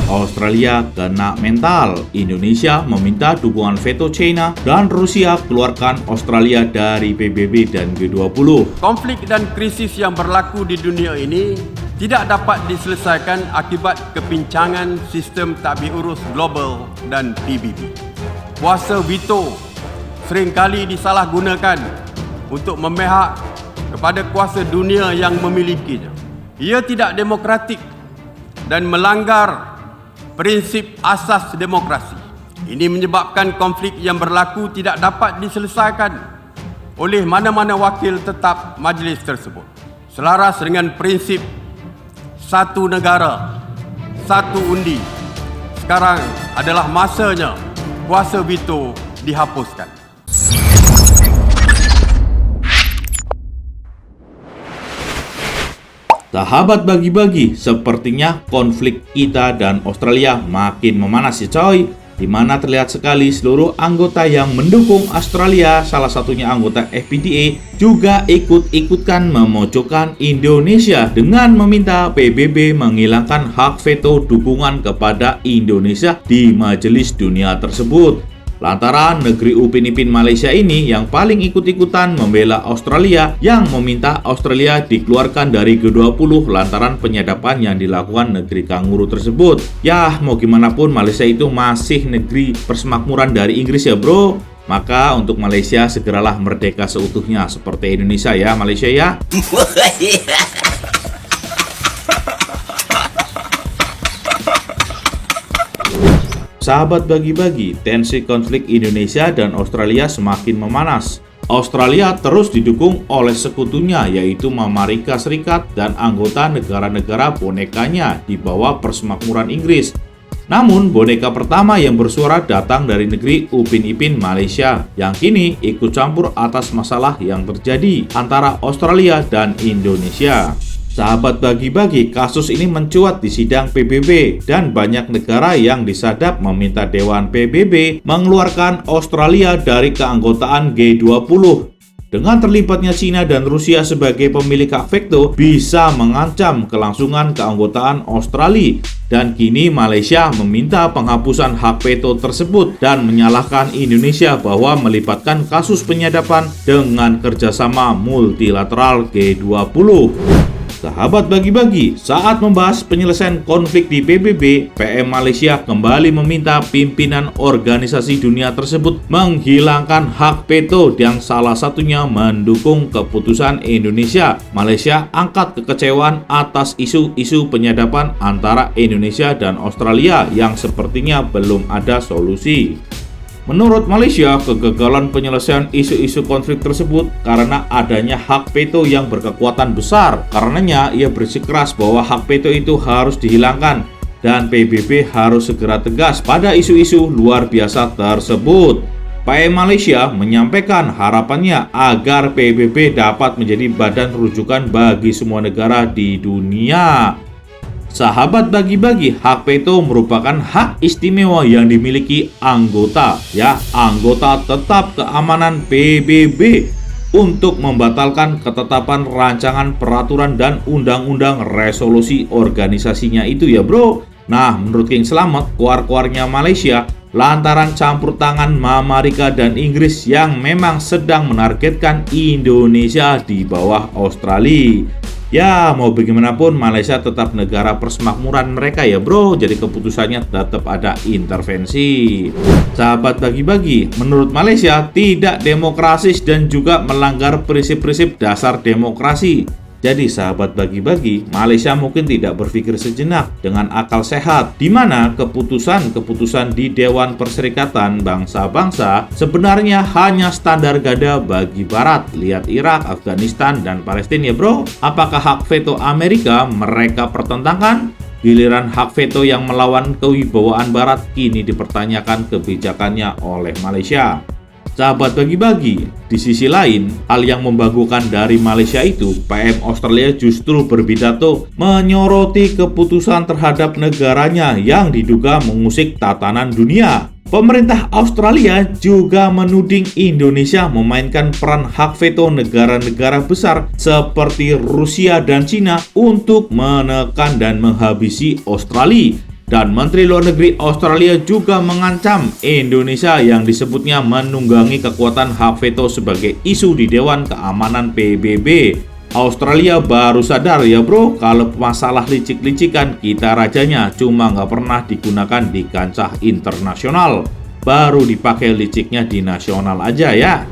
Australia kena mental. Indonesia meminta dukungan veto China dan Rusia keluarkan Australia dari PBB dan G20. Konflik dan krisis yang berlaku di dunia ini tidak dapat diselesaikan akibat kepincangan sistem tadbir urus global dan PBB. Kuasa veto seringkali disalahgunakan untuk memihak kepada kuasa dunia yang memilikinya. Ia tidak demokratik dan melanggar prinsip asas demokrasi. Ini menyebabkan konflik yang berlaku tidak dapat diselesaikan oleh mana-mana wakil tetap majlis tersebut. Selaras dengan prinsip satu negara, satu undi, sekarang adalah masanya kuasa veto dihapuskan. Sahabat bagi-bagi, sepertinya konflik kita dan Australia makin memanas ya coy. Di mana terlihat sekali seluruh anggota yang mendukung Australia, salah satunya anggota FPDA, juga ikut-ikutkan memojokkan Indonesia dengan meminta PBB menghilangkan hak veto dukungan kepada Indonesia di majelis dunia tersebut. Lantaran negeri Upin Ipin Malaysia ini yang paling ikut-ikutan membela Australia yang meminta Australia dikeluarkan dari G20 lantaran penyadapan yang dilakukan negeri kanguru tersebut. Yah, mau gimana pun Malaysia itu masih negeri persemakmuran dari Inggris ya bro. Maka untuk Malaysia segeralah merdeka seutuhnya seperti Indonesia ya Malaysia ya. Sahabat bagi-bagi, tensi konflik Indonesia dan Australia semakin memanas. Australia terus didukung oleh sekutunya yaitu Amerika Serikat dan anggota negara-negara bonekanya di bawah persemakmuran Inggris. Namun boneka pertama yang bersuara datang dari negeri Upin Ipin Malaysia yang kini ikut campur atas masalah yang terjadi antara Australia dan Indonesia. Sahabat bagi-bagi, kasus ini mencuat di sidang PBB dan banyak negara yang disadap meminta Dewan PBB mengeluarkan Australia dari keanggotaan G20. Dengan terlibatnya China dan Rusia sebagai pemilik hak veto bisa mengancam kelangsungan keanggotaan Australia. Dan kini Malaysia meminta penghapusan hak veto tersebut dan menyalahkan Indonesia bahwa melibatkan kasus penyadapan dengan kerjasama multilateral G20. Sahabat bagi-bagi, saat membahas penyelesaian konflik di PBB, PM Malaysia kembali meminta pimpinan organisasi dunia tersebut menghilangkan hak veto yang salah satunya mendukung keputusan Indonesia. Malaysia angkat kekecewaan atas isu-isu penyadapan antara Indonesia dan Australia yang sepertinya belum ada solusi. Menurut Malaysia, kegagalan penyelesaian isu-isu konflik tersebut karena adanya hak veto yang berkekuatan besar. Karenanya, ia bersikeras bahwa hak veto itu harus dihilangkan dan PBB harus segera tegas pada isu-isu luar biasa tersebut. PM Malaysia menyampaikan harapannya agar PBB dapat menjadi badan rujukan bagi semua negara di dunia. Sahabat bagi-bagi, hak veto merupakan hak istimewa yang dimiliki anggota tetap keamanan PBB untuk membatalkan ketetapan rancangan peraturan dan undang-undang resolusi organisasinya itu ya bro. Nah, menurut King Slamet, kuar-kuarnya Malaysia lantaran campur tangan Amerika dan Inggris yang memang sedang menargetkan Indonesia di bawah Australia. Ya, mau bagaimanapun Malaysia tetap negara persemakmuran mereka ya bro, jadi keputusannya tetap ada intervensi. Sahabat bagi-bagi, menurut Malaysia tidak demokrasis dan juga melanggar prinsip-prinsip dasar demokrasi. Jadi sahabat bagi-bagi, Malaysia mungkin tidak berpikir sejenak dengan akal sehat, di mana keputusan-keputusan di Dewan Perserikatan Bangsa-Bangsa sebenarnya hanya standar ganda bagi Barat. Lihat Irak, Afghanistan, dan Palestina ya bro. Apakah hak veto Amerika mereka pertentangkan? Giliran hak veto yang melawan kewibawaan Barat kini dipertanyakan kebijakannya oleh Malaysia. Sahabat bagi-bagi, di sisi lain, hal yang membanggakan dari Malaysia itu, PM Australia justru berpidato menyoroti keputusan terhadap negaranya yang diduga mengusik tatanan dunia. Pemerintah Australia juga menuding Indonesia memainkan peran hak veto negara-negara besar seperti Rusia dan Cina untuk menekan dan menghabisi Australia. Dan Menteri Luar Negeri Australia juga mengancam Indonesia yang disebutnya menunggangi kekuatan hak veto sebagai isu di Dewan Keamanan PBB. Australia baru sadar ya bro, kalau masalah licik-licikan kita rajanya cuma nggak pernah digunakan di kancah internasional. Baru dipakai liciknya di nasional aja ya.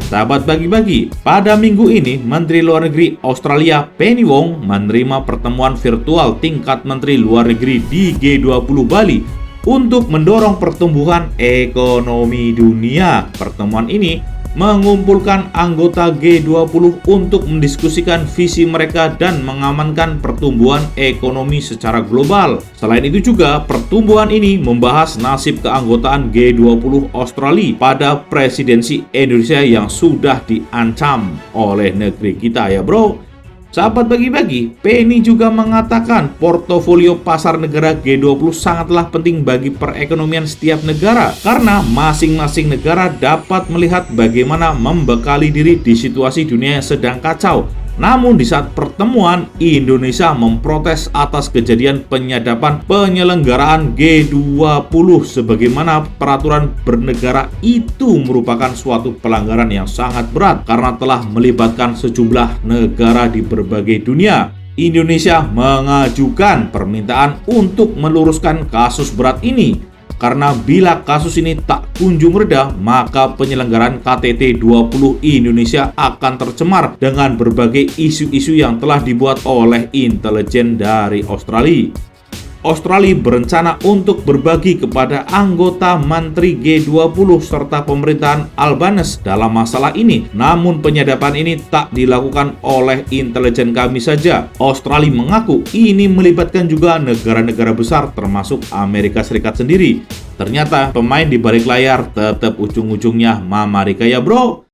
Sahabat bagi-bagi, pada minggu ini Menteri Luar Negeri Australia Penny Wong menerima pertemuan virtual tingkat Menteri Luar Negeri di G20 Bali untuk mendorong pertumbuhan ekonomi dunia. Pertemuan ini mengumpulkan anggota G20 untuk mendiskusikan visi mereka dan mengamankan pertumbuhan ekonomi secara global. Selain itu juga, pertumbuhan ini membahas nasib keanggotaan G20 Australia pada presidensi Indonesia yang sudah diancam oleh negeri kita ya bro. Sahabat bagi-bagi, Penny juga mengatakan portofolio pasar negara G20 sangatlah penting bagi perekonomian setiap negara karena masing-masing negara dapat melihat bagaimana membekali diri di situasi dunia yang sedang kacau. Namun di saat pertemuan, Indonesia memprotes atas kejadian penyadapan penyelenggaraan G20 sebagaimana peraturan bernegara itu merupakan suatu pelanggaran yang sangat berat karena telah melibatkan sejumlah negara di berbagai dunia. Indonesia mengajukan permintaan untuk meluruskan kasus berat ini. Karena bila kasus ini tak kunjung reda, maka penyelenggaraan KTT 20 Indonesia akan tercemar dengan berbagai isu-isu yang telah dibuat oleh intelijen dari Australia. Australia berencana untuk berbagi kepada anggota Menteri G20 serta pemerintahan Albanese dalam masalah ini. Namun penyadapan ini tak dilakukan oleh intelijen kami saja. Australia mengaku ini melibatkan juga negara-negara besar termasuk Amerika Serikat sendiri. Ternyata pemain di balik layar tetap ujung-ujungnya Mama Rika ya bro.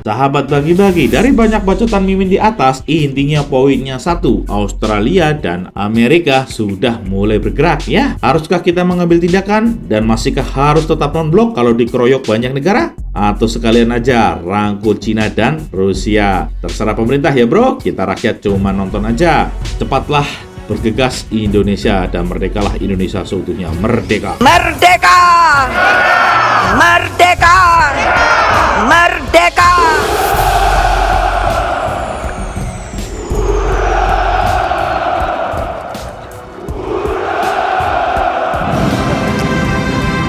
Sahabat bagi-bagi, dari banyak bacotan Mimin di atas, intinya poinnya satu, Australia dan Amerika sudah mulai bergerak ya. Haruskah kita mengambil tindakan? Dan masihkah harus tetap non-blok kalau dikeroyok banyak negara? Atau sekalian aja rangkul Cina dan Rusia? Terserah pemerintah ya bro, kita rakyat cuma nonton aja. Cepatlah bergegas Indonesia dan merdekalah Indonesia seutuhnya. Merdeka! Merdeka! Merdeka! Merdeka!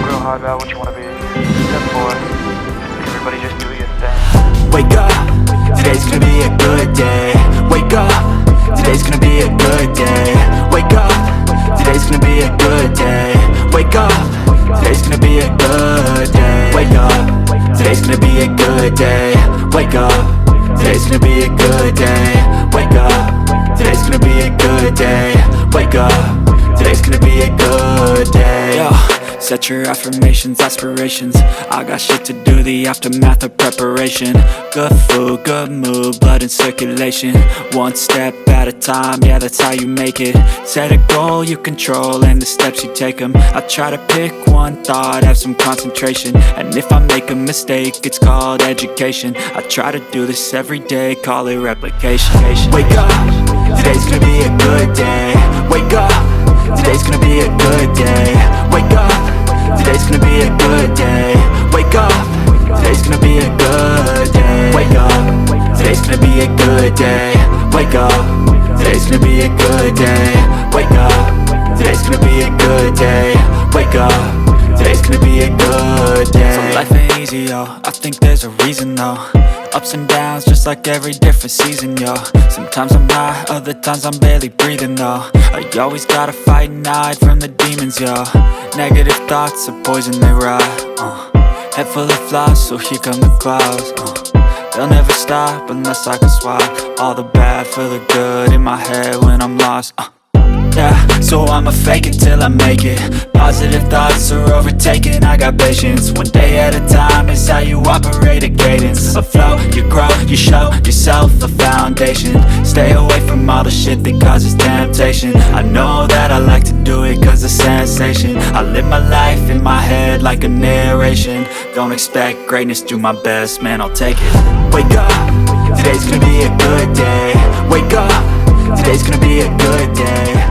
Real hard about what you wanna be. Step forward. Everybody just do your thing. Wake up, today's gonna be a good day. Wake up, today's gonna be a good day. Wake up, today's gonna be a good day. Wake up, today's gonna be a good day. Wake up, today's gonna be a good day. Wake up, today's gonna be a good day. Wake up, today's gonna be a good day. Wake up, today's gonna be a good day. Yo. Set your affirmations, aspirations. I got shit to do, the aftermath of preparation. Good food, good mood, blood in circulation. One step at a time, yeah, that's how you make it. Set a goal you control and the steps you take them. I try to pick one thought, have some concentration. And if I make a mistake, it's called education. I try to do this every day, call it replication. Wake up, today's gonna be a good day. Wake up, today's gonna be a good day. Wake up, today's gonna be a good day. Wake up, today's gonna be a good day. Wake up, today's gonna be a good day. Wake up, today's gonna be a good day. Wake up, today's gonna be a good day. Wake up, today's gonna be a good day. So life ain't easy, yo, I think there's a reason though. Ups and downs, just like every different season, yo. Sometimes I'm high, other times I'm barely breathing, though. I always gotta fight and hide from the demons, yo. Negative thoughts are poison, they rot. Head full of flies, so here come the clouds. They'll never stop unless I can swap all the bad for the good in my head when I'm lost. Yeah, so I'ma fake it till I make it. Positive thoughts are overtaken, I got patience. One day at a time is how you operate a cadence. A flow, you grow, you show yourself a foundation. Stay away from all the shit that causes temptation. I know that I like to do it cause it's sensation. I live my life in my head like a narration. Don't expect greatness, do my best, man, I'll take it. Wake up, today's gonna be a good day. Wake up, today's gonna be a good day.